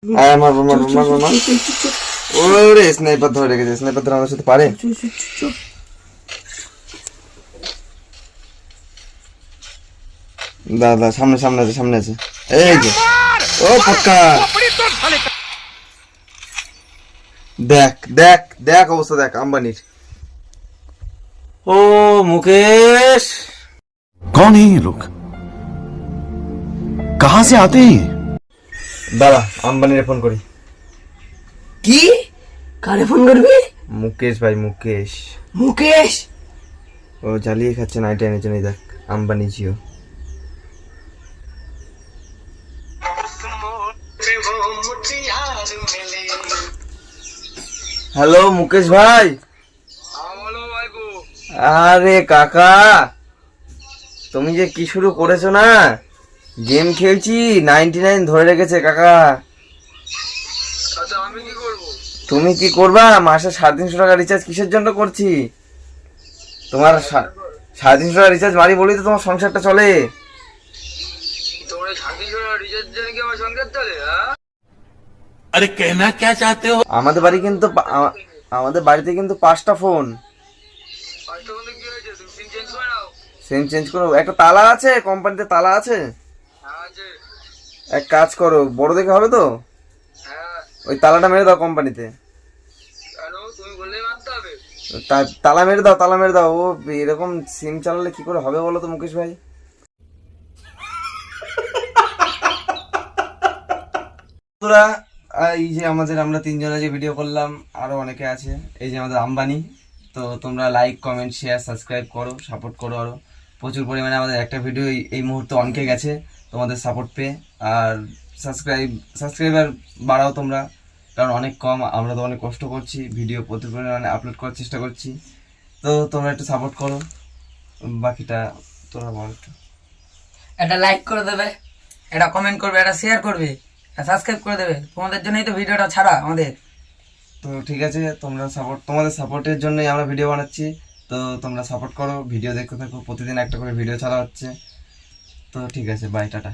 আয় মারবো মারবো মারবো মার। ওরে স্নাইপার ধরে রেখেছে, স্নাইপার ধরে আমাদের সাথে পারে। দাদা সামনে সামনে আছে, সামনে আছে, এই যে। ও পাক্কা, দেখ দেখ দেখ অবস্থা দেখ আম্বানির। ও মুকেশ, कौन है ये लोग, कहां से आते हैं? দাদা আম্বানির ফোন করি। কি? কারে ফোন করবি? মুকেশ ভাই, মুকেশ। মুকেশ? ও জ্বালিয়ে খাচ্ছে, নাইটে এনেছে, দেখ আম্বানি জিও। হ্যালো মুকেশ ভাই। আরে কাকা, তুমি যে কি শুরু করেছো না, গেম খেলছি 99 ধরে রেখেছে কাকা। তুমি কি করবা? মাসে 350 টাকা রিচার্জ কিসের জন্য করছি? তোমার 350 টাকা রিচার্জ মারি বলি তো তোমার সংসারটা চলে। अरे कहना क्या चाहते हो? আমাদের বাড়ি কিন্তু আমাদের বাড়িতে কিন্তু 5টা ফোন। সিম চেঞ্জ করো, একটা তালা আছে কোম্পানিতে, তালা আছে। এক কাজ করো, বড় দেখে হবে তো, ওই তালাটা মেরে দাও কোম্পানিতে। তালা মেরে দাও, তালা মেরে দাও। ও এরকম সিম চালালে কি করে হবে বলো তো মুকেশ ভাই। বন্ধুরা, এই যে আমরা 3 জনে যে ভিডিও করলাম, আরো অনেকে আছে, এই যে আমাদের আম্বানি। তো তোমরা লাইক কমেন্ট শেয়ার সাবস্ক্রাইব করো, সাপোর্ট করো। আরো প্রচুর পরিমাণে আমাদের একটা ভিডিও এই মুহূর্তে অনকে গেছে তোমাদের সাপোর্ট পেয়ে। আর সাবস্ক্রাইবার বাড়াও তোমরা, কারণ অনেক কম, আমরা তো অনেক কষ্ট করছি, ভিডিও প্রচুর পরিমাণে আপলোড করার চেষ্টা করছি। তো তোমরা একটু সাপোর্ট করো, বাকিটা তোমরা বলো একটু। একটা লাইক করে দেবে, একটা কমেন্ট করবে, একটা শেয়ার করবে, একটা সাবস্ক্রাইব করে দেবে। তোমাদের জন্যই তো ভিডিওটা ছাড়া আমাদের। তো ঠিক আছে, তোমাদের সাপোর্টের জন্যই আমরা ভিডিও বানাচ্ছি। তো তোমরা সাপোর্ট করো, ভিডিও দেখতে থাকো, প্রতিদিন একটা করে ভিডিও ছাড়া হচ্ছে। তো ঠিক আছে, বাই, টাটা।